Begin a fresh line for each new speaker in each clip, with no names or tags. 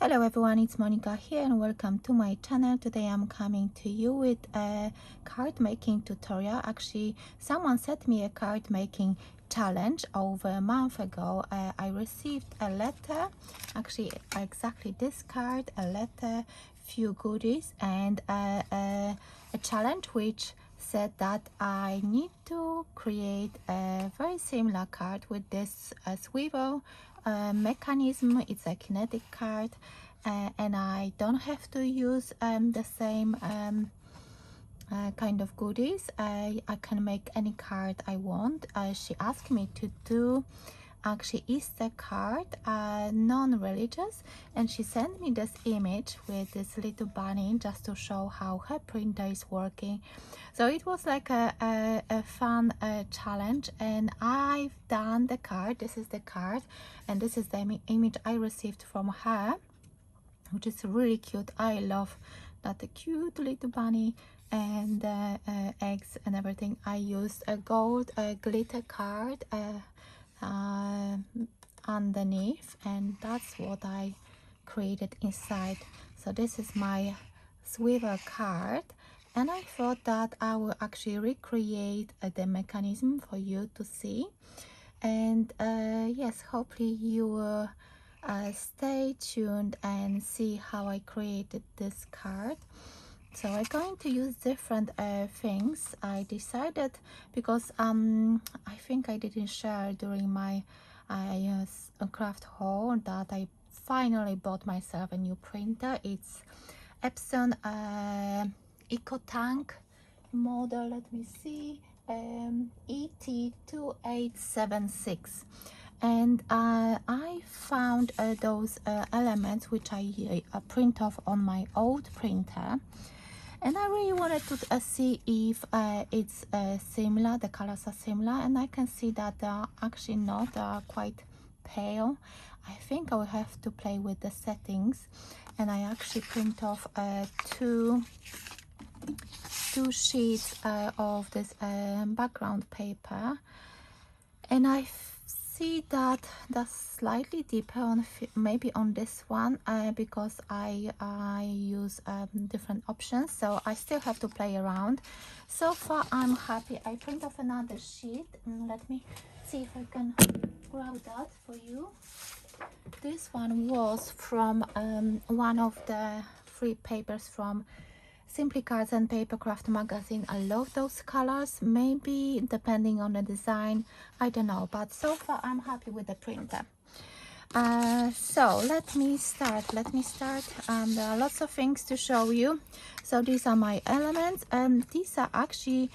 Hello everyone, it's Monika here and welcome to my channel. Today I'm coming to you with a card making tutorial. Actually, someone sent me a card making challenge over a month ago. I received a letter, actually exactly this card, a letter, few goodies and a challenge which said that I need to create a very similar card with this swivel mechanism. It's a kinetic card and I don't have to use the same kind of goodies. I can make any card I want. She asked me to do actually Easter card, non-religious, and she sent me this image with this little bunny just to show how her printer is working. So it was like a fun challenge, and I've done the card. This is the card and this is the image I received from her, which is really cute. I love that cute little bunny and eggs and everything. I used a gold glitter card underneath, and that's what I created inside. So this is my swivel card, and I thought that I will actually recreate the mechanism for you to see. And yes, hopefully you will stay tuned and see how I created this card. So I'm going to use different things. I decided because I think I didn't share during my craft haul that I finally bought myself a new printer. It's Epson EcoTank model, let me see, ET2876, and I found those elements which I print off on my old printer, and I really wanted to see if it's similar, the colors are similar, and I can see that they are actually not, they are quite pale. I think I will have to play with the settings, and I actually print off two sheets of this background paper, and I see that that's slightly deeper on maybe on this one because I use different options, so I still have to play around. So far I'm happy. I print off another sheet, and let me see if I can grab that for you. This one was from one of the free papers from Simply Cards and Papercraft magazine. I love those colors. Maybe depending on the design, I don't know, but so far I'm happy with the printer. So let me start. There are lots of things to show you. So these are my elements, and these are actually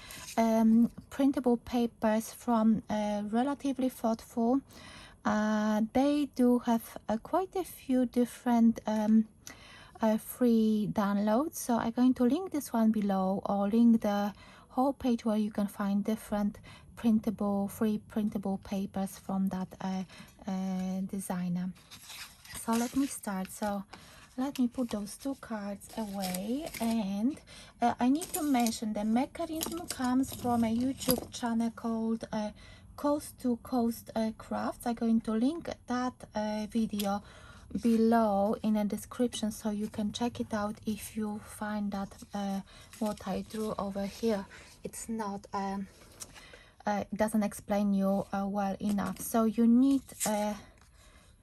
printable papers from Relatively Thoughtful. They do have quite a few different free downloads, so I'm going to link this one below, or link the whole page where you can find different free printable papers from that designer. So let me start. So let me put those two cards away, and I need to mention the mechanism comes from a YouTube channel called Coast to Coast Crafts. I'm going to link that video below in a description, so you can check it out if you find that what I drew over here, it's not it doesn't explain you well enough. So you need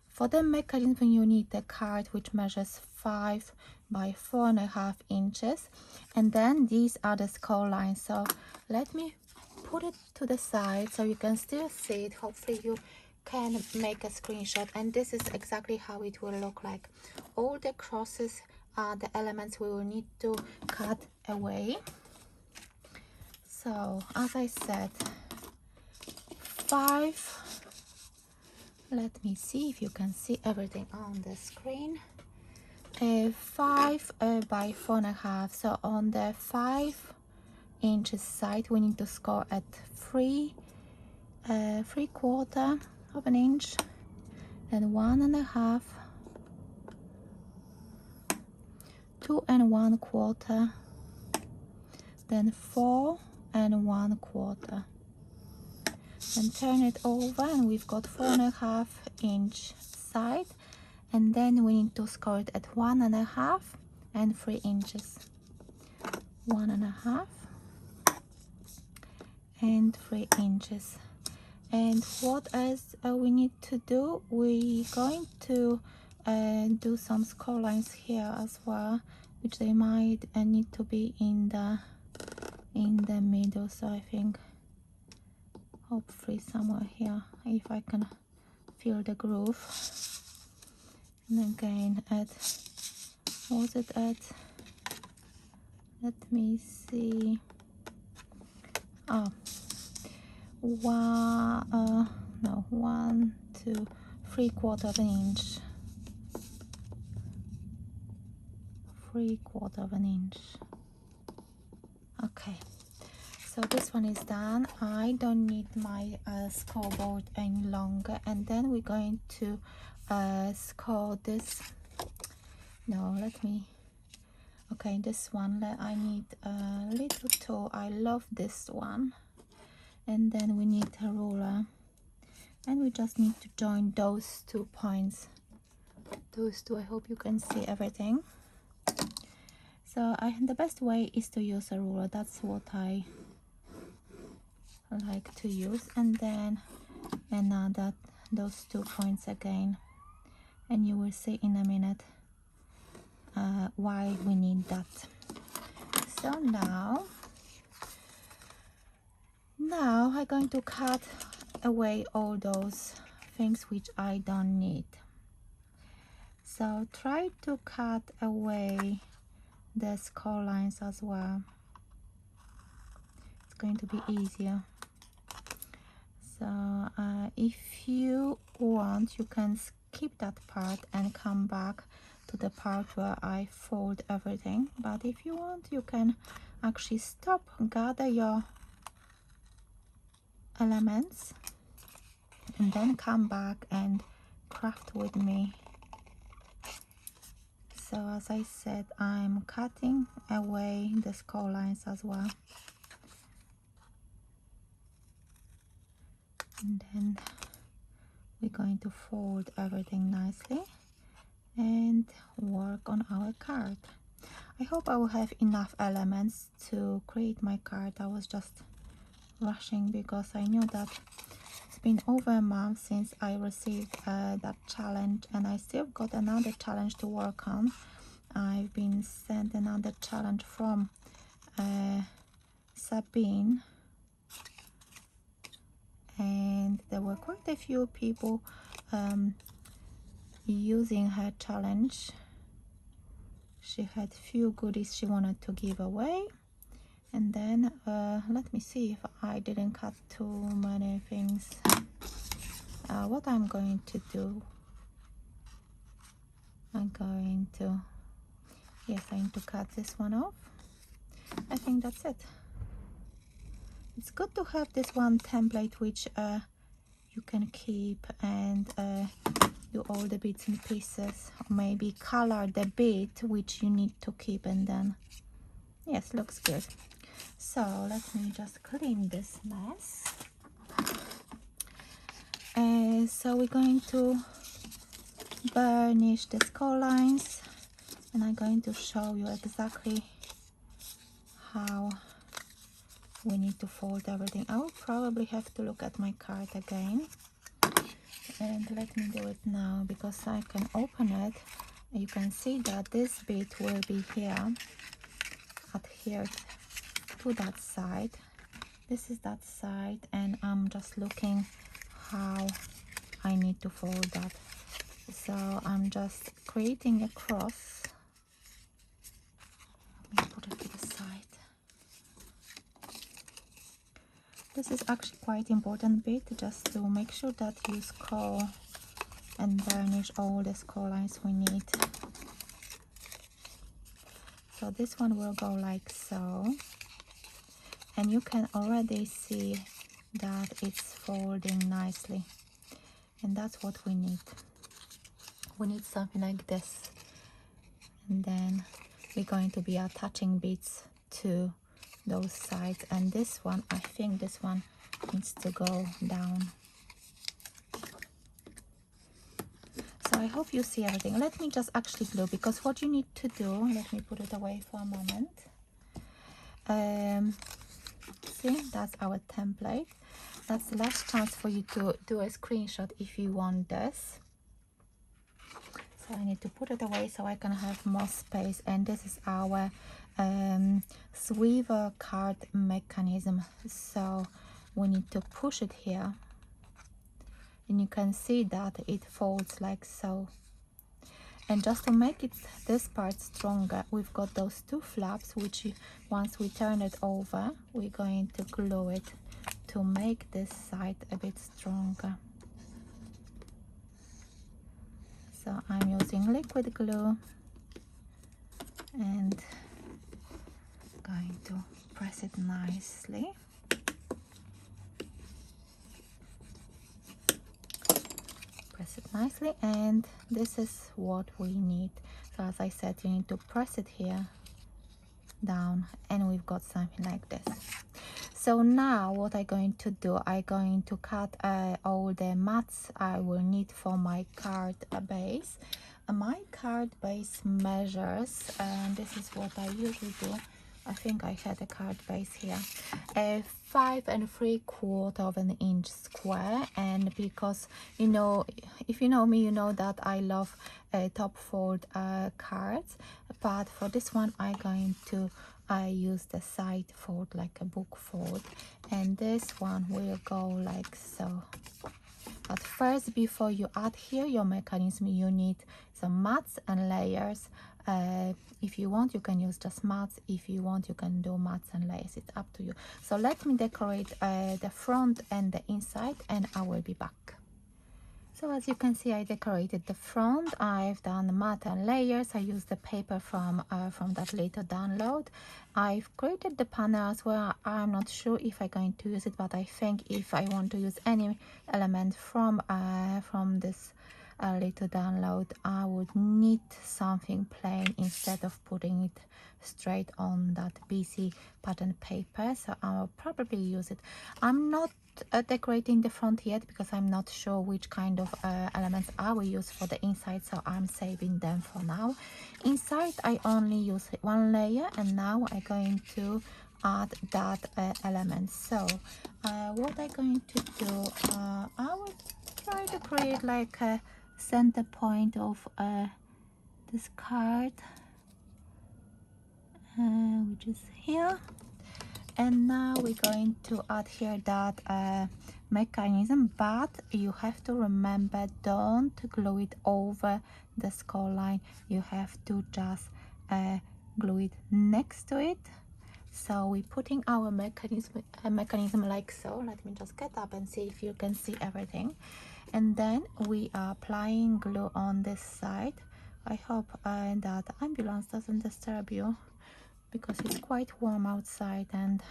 for the mechanism you need a card which measures 5 by 4.5 inches, and then these are the score lines. So let me put it to the side so you can still see it. Hopefully you can make a screenshot, and this is exactly how it will look like. All the crosses are the elements we will need to cut away. So as I said, 5, let me see if you can see everything on the screen, 5 by 4.5. so on the 5 inches side we need to score at 3/4 of an inch, and 1.5, 2 1/4, then 4 1/4, and turn it over, and we've got 4.5 inch side, and then we need to score it at 1.5 and 3 inches. 1.5 and 3 inches. And what else we need to do? We're going to do some score lines here as well, which they might need to be in the middle. So I think hopefully somewhere here, if I can feel the groove. And again, at, was it at, let me see, oh, 1, 2, 3/4 of an inch. 3/4 of an inch. Okay, so this one is done. I don't need my scoreboard any longer, and then we're going to score this. No, let me. Okay, this one, I need a little tool. I love this one. And then we need a ruler, and we just need to join those 2 points. Those two, I hope you can see everything. So the best way is to use a ruler. That's what I like to use. And then those 2 points again, and you will see in a minute why we need that. So now I'm going to cut away all those things which I don't need. So try to cut away the score lines as well. It's going to be easier. So if you want, you can skip that part and come back to the part where I fold everything. But if you want, you can actually stop, gather your elements, and then come back and craft with me. So as I said, I'm cutting away the score lines as well, and then we're going to fold everything nicely and work on our card. I hope I will have enough elements to create my card. I was just rushing because I knew that it's been over a month since I received that challenge, and I still got another challenge to work on. I've been sent another challenge from Sabine, and there were quite a few people using her challenge. She had few goodies she wanted to give away. And then let me see if I didn't cut too many things. What I'm going to do, I need to cut this one off. I think that's it. It's good to have this one template which you can keep and do all the bits and pieces, or maybe color the bit which you need to keep, and then yes, looks good. So let me just clean this mess. So we're going to burnish the score lines, and I'm going to show you exactly how we need to fold everything. I will probably have to look at my card again, and let me do it now because I can open it. You can see that this bit will be here, adhered to that side. This is that side, and I'm just looking how I need to fold that. So I'm just creating a cross. Let me put it to the side. This is actually quite important bit, just to make sure that you score and burnish all the score lines we need. So this one will go like so, and you can already see that it's folding nicely, and that's what we need. We need something like this, and then we're going to be attaching bits to those sides, and this one, I think this one needs to go down. So I hope you see everything. Let me just actually glue, because what you need to do, let me put it away for a moment. See, that's our template. That's the last chance for you to do a screenshot if you want this. So I need to put it away so I can have more space. And this is our swivel card mechanism. So we need to push it here. And you can see that it folds like so. And just to make it this part stronger, we've got those two flaps, which once we turn it over, we're going to glue it to make this side a bit stronger. So I'm using liquid glue and going to press it nicely. Press it nicely, and this is what we need. So as I said, you need to press it here down, and we've got something like this. So now what I'm going to do, I'm going to cut all the mats I will need for my card base. My card base measures, and this is what I usually do. I think I had a card base here, 5 3/4 of an inch square. And because you know, if you know me, you know that I love top fold cards, but for this one I'm going to use the side fold, like a book fold, and this one will go like so. But first, before you add here your mechanism, you need some mats and layers. If you want, you can use just mats. If you want, you can do mats and layers. It's up to you. So let me decorate the front and the inside, and I will be back. So as you can see, I decorated the front. I've done mat and layers. I used the paper from that little download. I've created the panel as well. I'm not sure if I'm going to use it, but I think if I want to use any element from this little download, I would need something plain instead of putting it straight on that BC pattern paper. So I'll probably use it. I'm not decorating the front yet because I'm not sure which kind of elements I will use for the inside, so I'm saving them for now. Inside I only use one layer, and now I'm going to add that element. So what I'm going to do, I will try to create like a center point of this card, which is here. And now we're going to add here that mechanism, but you have to remember, don't glue it over the score line. You have to just glue it next to it. So we're putting our mechanism like so. Let me just get up and see if you can see everything. And then we are applying glue on this side. I hope that the ambulance doesn't disturb you, because it's quite warm outside and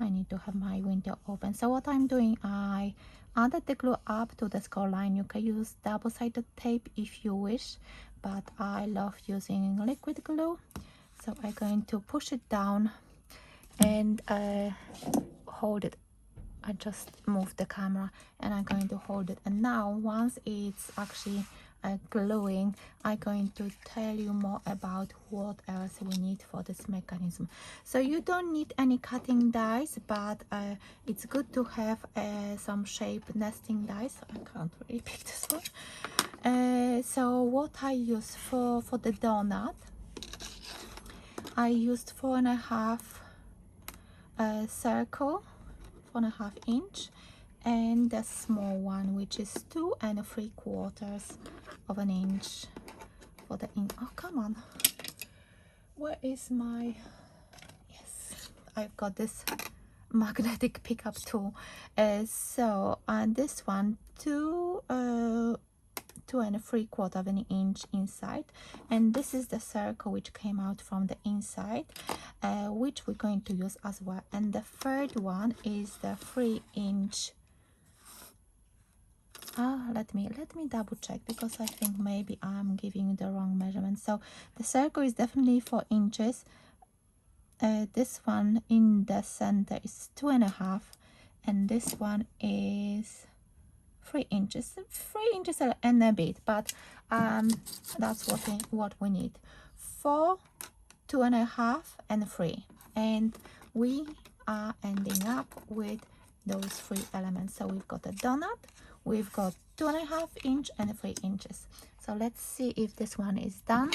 I need to have my window open. So what I'm doing, I added the glue up to the score line. You can use double-sided tape if you wish, but I love using liquid glue. So I'm going to push it down and hold it. I just moved the camera, and I'm going to hold it. And now once it's actually gluing, I'm going to tell you more about what else we need for this mechanism. So you don't need any cutting dies, but it's good to have some shape nesting dies. I can't really pick this one. So what I use for the donut, I used 4.5 circle, 4.5 inch, and the small one, which is 2 3/4 of an inch for the ink. Oh, come on, where is my, yes, I've got this magnetic pickup tool. So this one, 2 3/4 of an inch inside, and this is the circle which came out from the inside, which we're going to use as well. And the third one is the 3-inch. Let me double check, because I think maybe I'm giving you the wrong measurement. So the circle is definitely 4 inches. This one in the center is 2.5, and this one is 3 inches, 3 inches and a bit, but that's what we need. 4, 2.5, and 3, and we are ending up with those 3 elements. So we've got a donut, we've got 2.5 inch and 3 inches. So let's see if this one is done.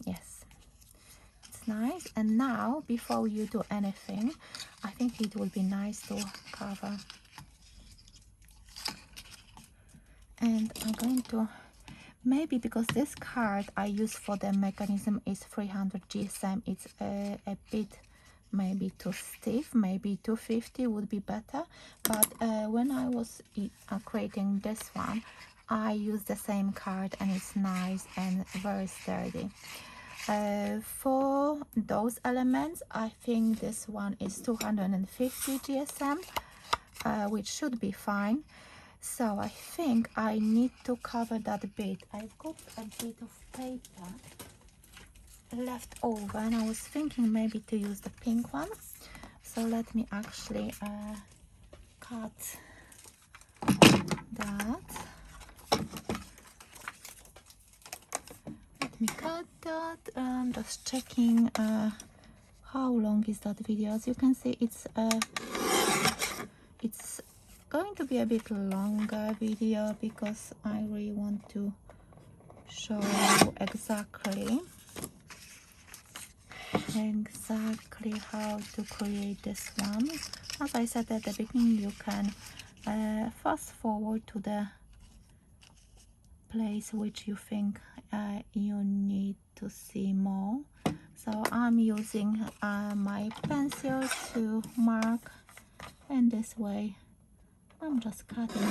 Yes, it's nice. And now, before you do anything, I think it would be nice to cover. And I'm going to, maybe because this card I use for the mechanism is 300 GSM, it's a bit maybe too stiff, maybe 250 would be better. But when I was creating this one, I used the same card and it's nice and very sturdy. For those elements, I think this one is 250 GSM, which should be fine. So I think I need to cover that bit. I've got a bit of paper left over and I was thinking maybe to use the pink one. So let me actually cut that. Let me cut that. I'm just checking how long is that video. As you can see, it's going to be a bit longer video because I really want to show you exactly how to create this one. As I said at the beginning, you can fast forward to the place which you think you need to see more. So I'm using my pencil to mark, and this way I'm just cutting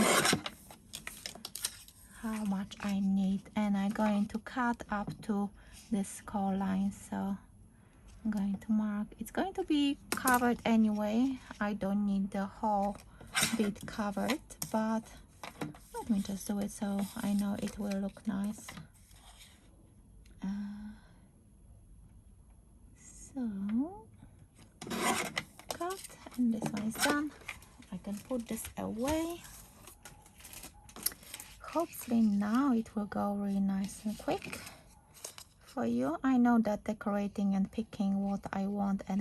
how much I need, and I'm going to cut up to this core line. So I'm going to mark. It's going to be covered anyway. I don't need the whole bit covered, but let me just do it so I know it will look nice. So cut, and this one is done. I can put this away. Hopefully now it will go really nice and quick for you. I know that decorating and picking what I want and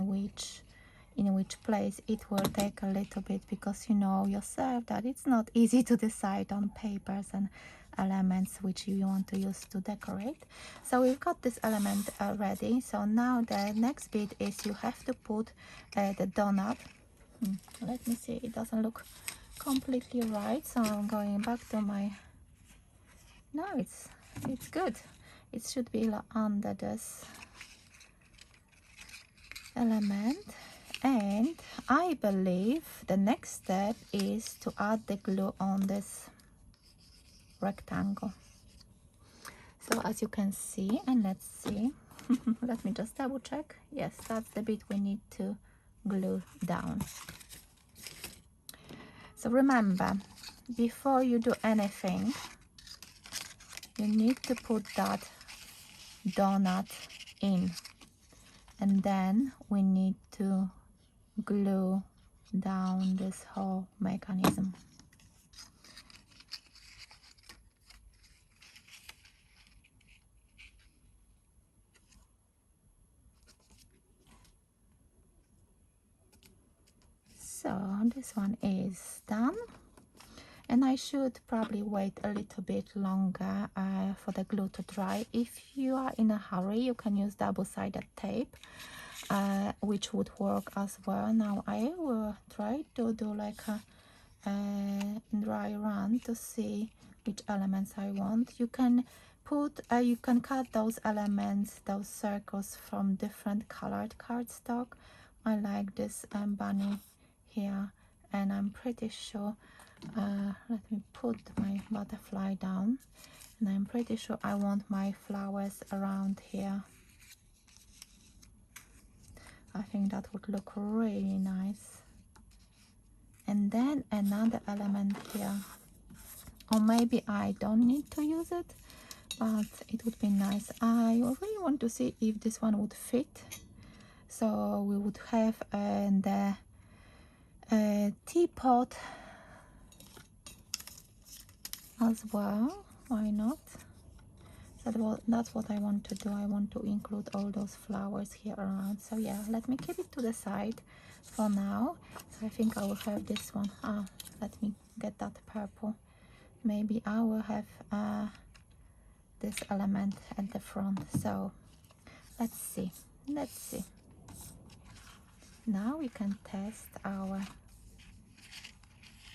in which place, it will take a little bit, because you know yourself that it's not easy to decide on papers and elements which you want to use to decorate. So we've got this element ready. So now the next bit is you have to put the donut. Let me see, it doesn't look completely right, so I'm going back to my, no, it's good. It should be under this element. And I believe the next step is to add the glue on this rectangle. So as you can see, and let's see, let me just double check. Yes, that's the bit we need to glue down. So remember, before you do anything, you need to put that donut in, and then we need to glue down this whole mechanism. So this one is done, and I should probably wait a little bit longer for the glue to dry. If you are in a hurry, you can use double-sided tape, which would work as well. Now I will try to do like a dry run to see which elements I want. You can put you can cut those elements, those circles, from different colored cardstock. I like this bunny here, and I'm pretty sure let me put my butterfly down, and I'm pretty sure I want my flowers around here. I think that would look really nice. And then another element here, or maybe I don't need to use it, but it would be nice. I really want to see if this one would fit. So we would have the teapot as well. Why not? That's what I want to do. I want to include all those flowers here around. So yeah, let me keep it to the side for now. So I think I will have this one. Let me get that purple. Maybe I will have this element at the front. So let's see. Now we can test our...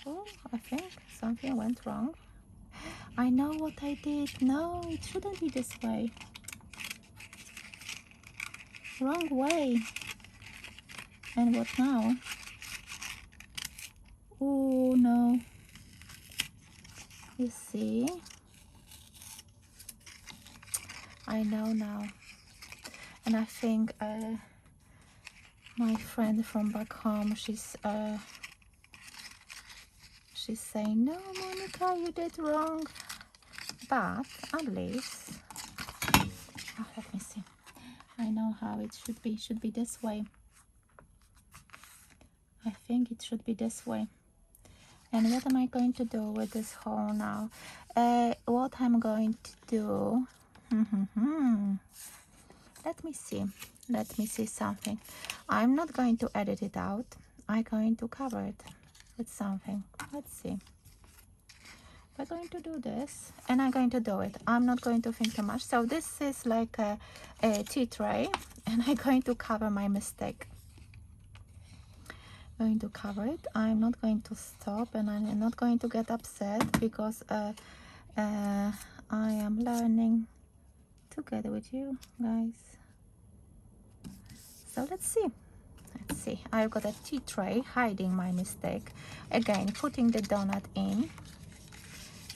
Oh, I think something went wrong. I know what I did. No, it shouldn't be this way. Wrong way. And what now? Oh no. You see? I know now. And I think my friend from back home, she's saying, no, Monica, you did wrong. But at least, let me see. I know how it should be. It should be this way. I think it should be this way. And what am I going to do with this hole now? What I'm going to do... Let me see something. I'm not going to edit it out. I'm going to cover it with something. Let's see. We're going to do this, and I'm going to do it. I'm not going to think too much. So this is like a tea tray, and I'm going to cover my mistake. Going to cover it. I'm not going to stop, and I'm not going to get upset because I am learning together with you guys. So let's see. I've got a tea tray hiding my mistake. Again, putting the donut in,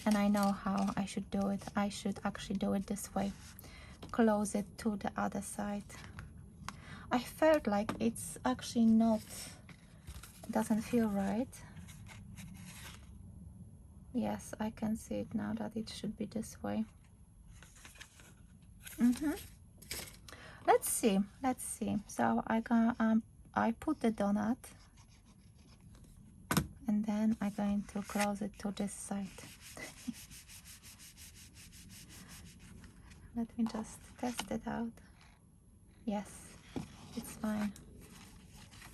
and I know how I should do it. I should actually do it this way. Close it to the other side. I felt like it's actually not... doesn't feel right. Yes, I can see it now that it should be this way. Let's see. So I put the donut, and then I'm going to close it to this side. Let me just test it out. Yes, it's fine.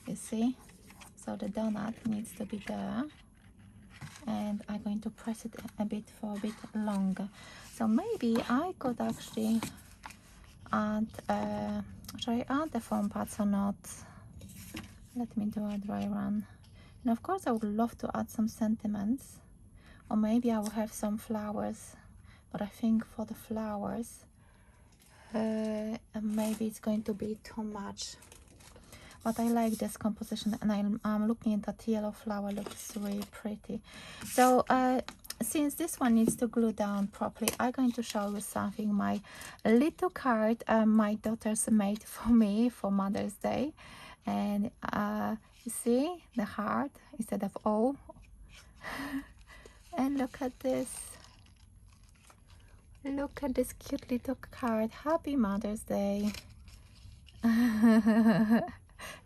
You see? So the donut needs to be there, and I'm going to press it a bit longer. So maybe I could actually add, should I add the foam pads or not? Let me do a dry run. And of course I would love to add some sentiments, or maybe I will have some flowers, but I think for the flowers maybe it's going to be too much. But I like this composition, and I'm looking at that yellow flower. Looks really pretty. So since this one needs to glue down properly, I'm going to show you something. My little card my daughters made for me for Mother's Day. And you see the heart instead of O. And look at this. Look at this cute little card. Happy Mother's Day.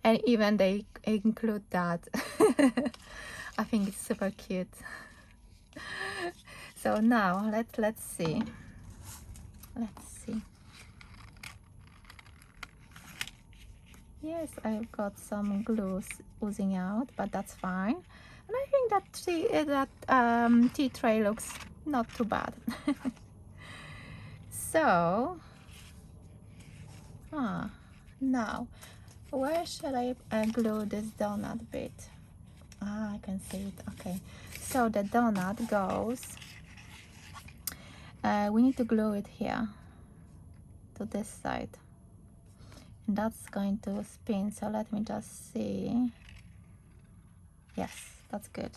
And even they include that. I think it's super cute. So now let's see. Yes, I've got some glue oozing out, but that's fine. And I think that tea tray looks not too bad. So now where should I glue this donut bit? I can see it. Okay, so the donut goes, we need to glue it here to this side, and that's going to spin. So let me just see. Yes, that's good.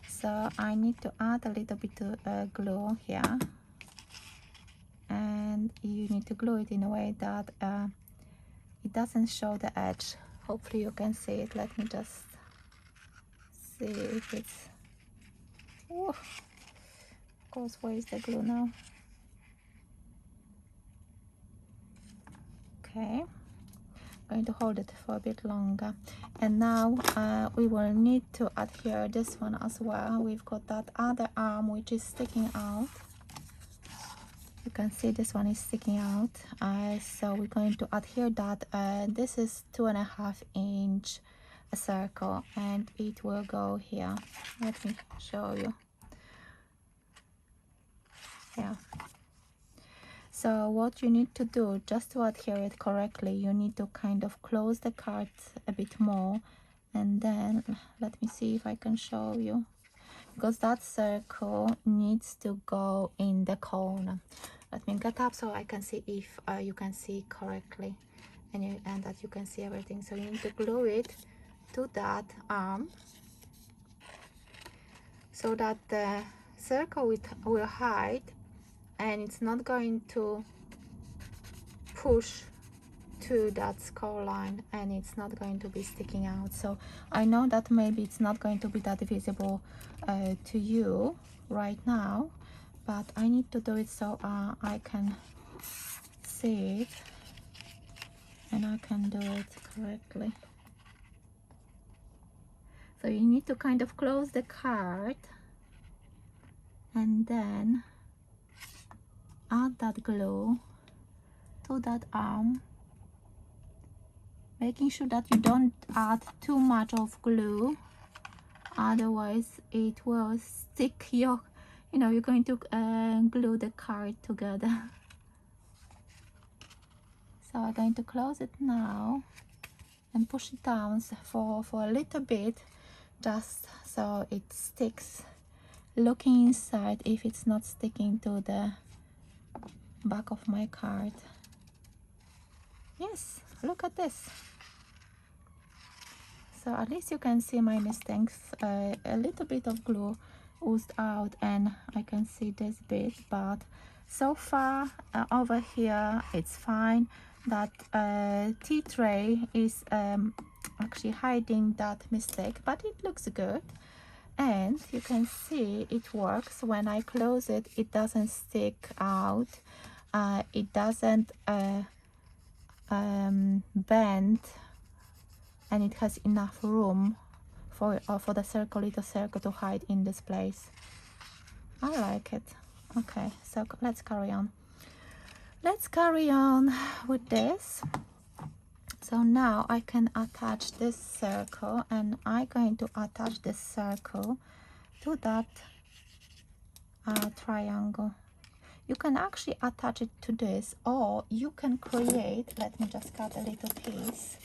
So I need to add a little bit of glue here, and you need to glue it in a way that it doesn't show the edge. Hopefully you can see it. Let me just see if it's... Oh, of course, where is the glue now? Okay, going to hold it for a bit longer. And now we will need to adhere this one as well. We've got that other arm which is sticking out. You can see this one is sticking out, so we're going to adhere that. This is 2.5 inch circle, and it will go here. Let me show you. Yeah. So what you need to do, just to adhere it correctly, you need to kind of close the card a bit more, and then let me see if I can show you, because that circle needs to go in the corner. Let me get up so I can see if you can see correctly, and that you can see everything. So you need to glue it to that arm so that the circle will hide, and it's not going to push to that score line, and it's not going to be sticking out. So I know that maybe it's not going to be that visible to you right now, but I need to do it so I can see it and I can do it correctly. So you need to kind of close the card and then add that glue to that arm, making sure that you don't add too much of glue, otherwise it will stick your, you're going to glue the card together. So I'm going to close it now and push it down for a little bit, just so it sticks. Looking inside if it's not sticking to the back of my card. Yes, look at this. So at least you can see my mistakes. A little bit of glue oozed out and I can see this bit, but so far over here it's fine. That tea tray is actually hiding that mistake, but it looks good. And you can see it works. When I close it, it doesn't stick out. It doesn't bend, and it has enough room for the little circle to hide in this place. I like it. Okay, so let's carry on. Let's carry on with this. So now I can attach this circle, and I'm going to attach this circle to that triangle. You can actually attach it to this, or you can create, let me just cut a little piece.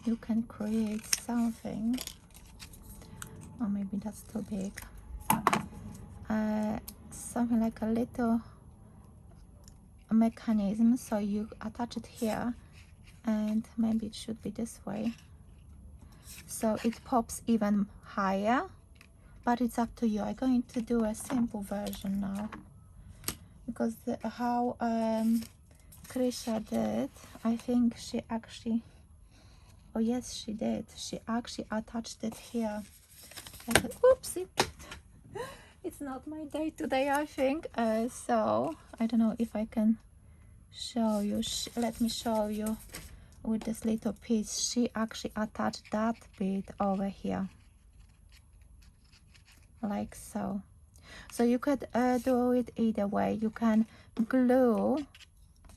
You can create something, or maybe that's too big. Something like a little mechanism, so you attach it here, and maybe it should be this way, so it pops even higher, but it's up to you. I'm going to do a simple version now, because how Krisha did, I think she actually, oh yes she did, she actually attached it here. I said, oopsie, it's not my day today, I think. So I don't know if I can show you. Let me show you with this little piece. She actually attached that bit over here, like so. So you could do it either way. You can glue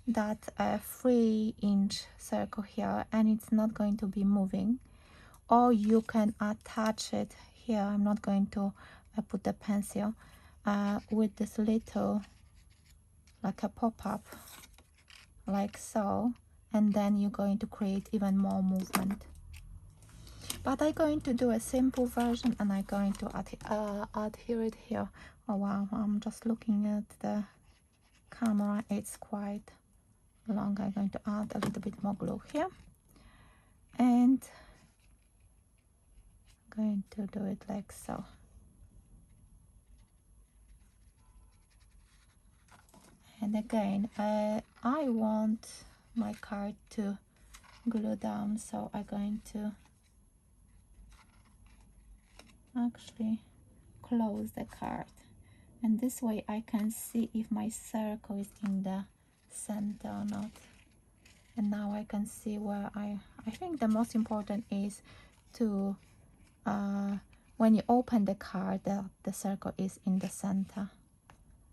that 3-inch circle here, and it's not going to be moving, or you can attach it here. I'm not going to put the pencil with this little, like a pop-up, like so, and then you're going to create even more movement. But I'm going to do a simple version, and I'm going to adhere it here. Oh wow, I'm just looking at the camera, it's quite long. I'm going to add a little bit more glue here, and I'm going to do it like so. And again, I want my card to glue down, so I'm going to actually close the card, and this way I can see if my circle is in the center or not. And now I can see where I think the most important is to when you open the card, the circle is in the center.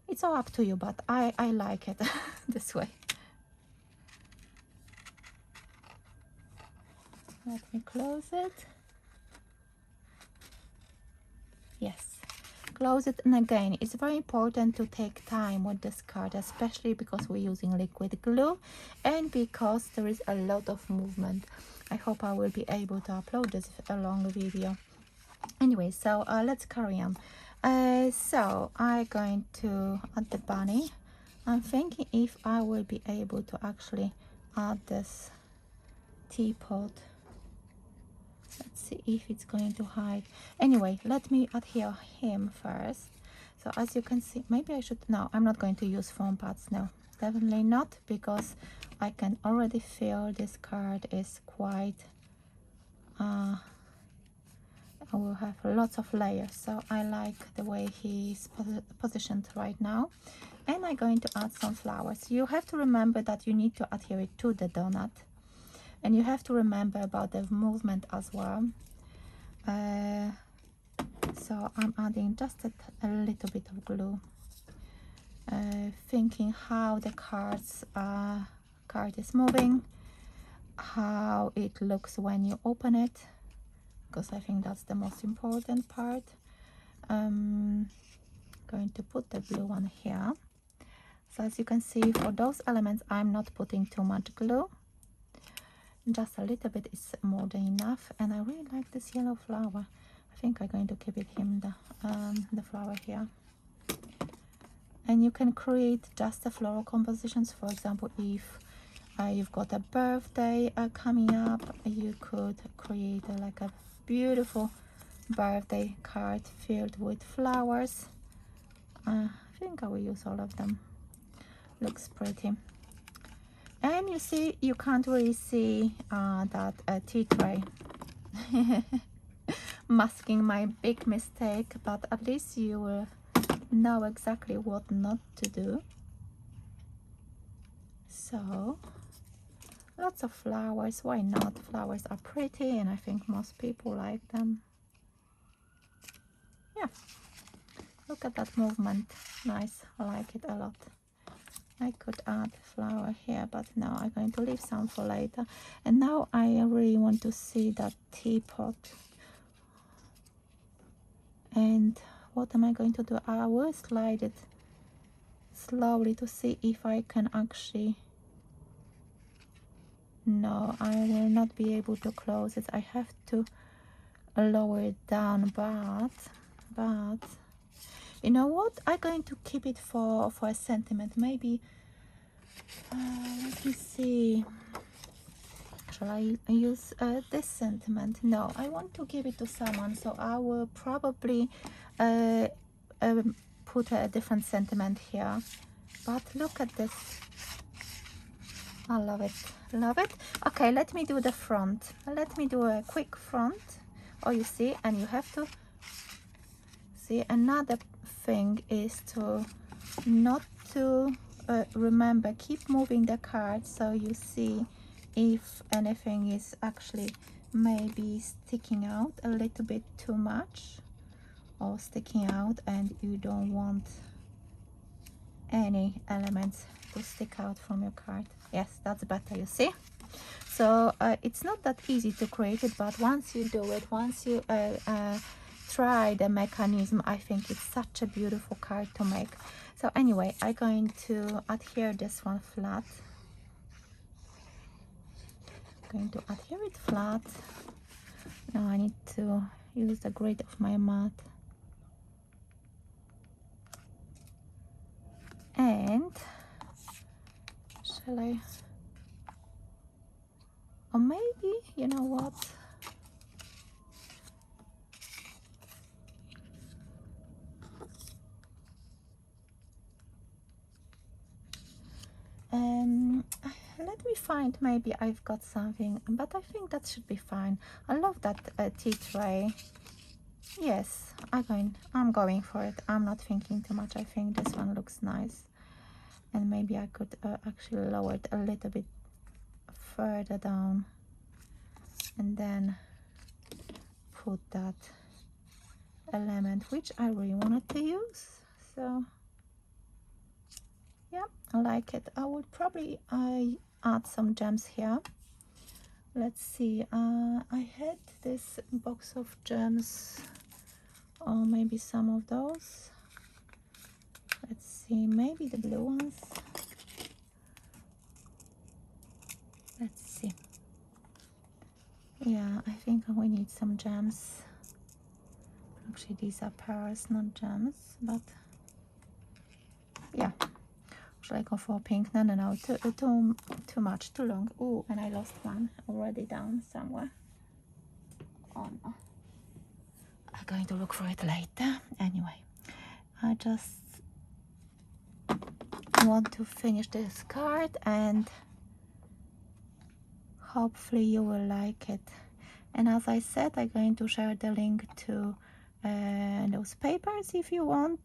It's all up to you, but I like it this way. Let me close it. Yes, close it. And again, it's very important to take time with this card, especially because we're using liquid glue and because there is a lot of movement. I hope I will be able to upload this a long video. Anyway, so let's carry on. So I'm going to add the bunny. I'm thinking if I will be able to actually add this teapot. Let's see if it's going to hide. Anyway, let me adhere him first. So as you can see, maybe I should, no, I'm not going to use foam pads, no, definitely not, because I can already feel this card is quite, I will have lots of layers, so I like the way he's positioned right now. And I'm going to add some flowers. You have to remember that you need to adhere it to the donut. And you have to remember about the movement as well. So I'm adding just a little bit of glue. Thinking how the card is moving, how it looks when you open it, because I think that's the most important part. Going to put the blue one here. So as you can see, for those elements, I'm not putting too much glue. Just a little bit is more than enough. And I really like this yellow flower. I think I'm going to keep it in the flower here. And you can create just the floral compositions. For example, if you've got a birthday coming up, you could create like a beautiful birthday card filled with flowers. I think I will use all of them. Looks pretty. And you see, you can't really see that tea tray. Masking my big mistake, but at least you will know exactly what not to do. So lots of flowers, why not? Flowers are pretty and I think most people like them. Yeah, look at that movement, nice, I like it a lot. I could add flower here, but no, I'm going to leave some for later. And now I really want to see that teapot. And what am I going to do? I will slide it slowly to see if I can actually... No, I will not be able to close it. I have to lower it down, but you know what? I'm going to keep it for a sentiment. Maybe let me see. Shall I use this sentiment? No, I want to give it to someone, so I will probably put a different sentiment here. But look at this. I love it, love it. Okay, let me do the front. Let me do a quick front. Oh, you see, and you have to see, another thing is to not to remember, keep moving the card so you see if anything is actually maybe sticking out a little bit too much or sticking out, and you don't want any elements to stick out from your card. Yes, that's better, you see. So it's not that easy to create it, but once you do it, once you try the mechanism, I think it's such a beautiful card to make. So anyway, I'm going to adhere this one flat. I'm going to adhere it flat. Now I need to use the grit of my mat. And shall I, or maybe, you know what, let me find, maybe I've got something, but I think that should be fine. I love that tea tray. Yes, I'm going for it. I'm not thinking too much. I think this one looks nice, and maybe I could actually lower it a little bit further down and then put that element which I really wanted to use. So yeah, I like it. I would probably add some gems here. Let's see, I had this box of gems, or maybe some of those. Let's see, maybe the blue ones. Let's see. Yeah, I think we need some gems. Actually, these are pearls, not gems, but yeah. Should I go for pink? No, too much, too long. Oh, and I lost one already down somewhere. Oh no. I'm going to look for it later. Anyway, I just want to finish this card and hopefully you will like it. And as I said, I'm going to share the link to those papers if you want.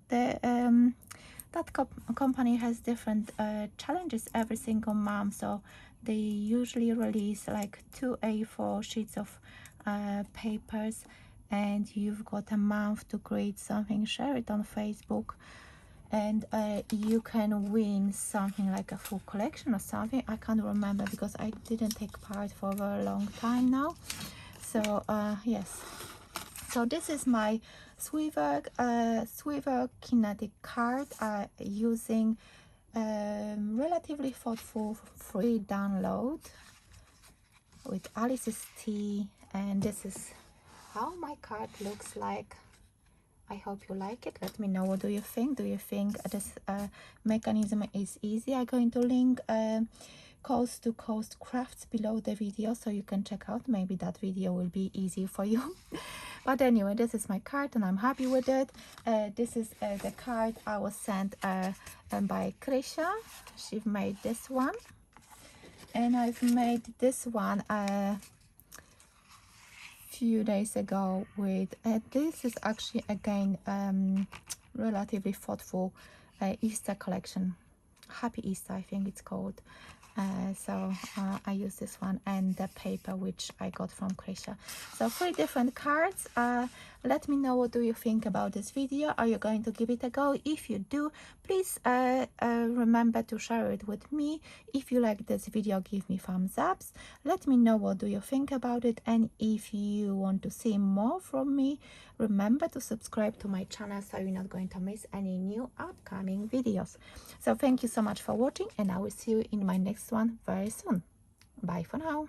That company has different challenges every single month, so they usually release like 2 A4 sheets of papers, and you've got a month to create something, share it on Facebook, and you can win something like a full collection or something. I can't remember because I didn't take part for a very long time now. So yes, so this is my swivel kinetic card using relatively thoughtful free download with Alice's tea, and this is how my card looks like. I hope you like it. Let me know, what do you think? Do you think this mechanism is easy? I'm going to link coast to coast crafts below the video so you can check out. Maybe that video will be easy for you. But anyway, this is my card and I'm happy with it. This is the card I was sent by Krisha. She made this one, and I've made this one few days ago with this is actually again relatively thoughtful Easter collection. Happy Easter, I think it's called. So I use this one and the paper which I got from Krisha. So 3 different cards. Let me know, what do you think about this video? Are you going to give it a go? If you do, please remember to share it with me. If you like this video, give me thumbs ups. Let me know, what do you think about it, and if you want to see more from me, remember to subscribe to my channel so you're not going to miss any new upcoming videos. So thank you so much for watching, and I will see you in my next one very soon. Bye for now.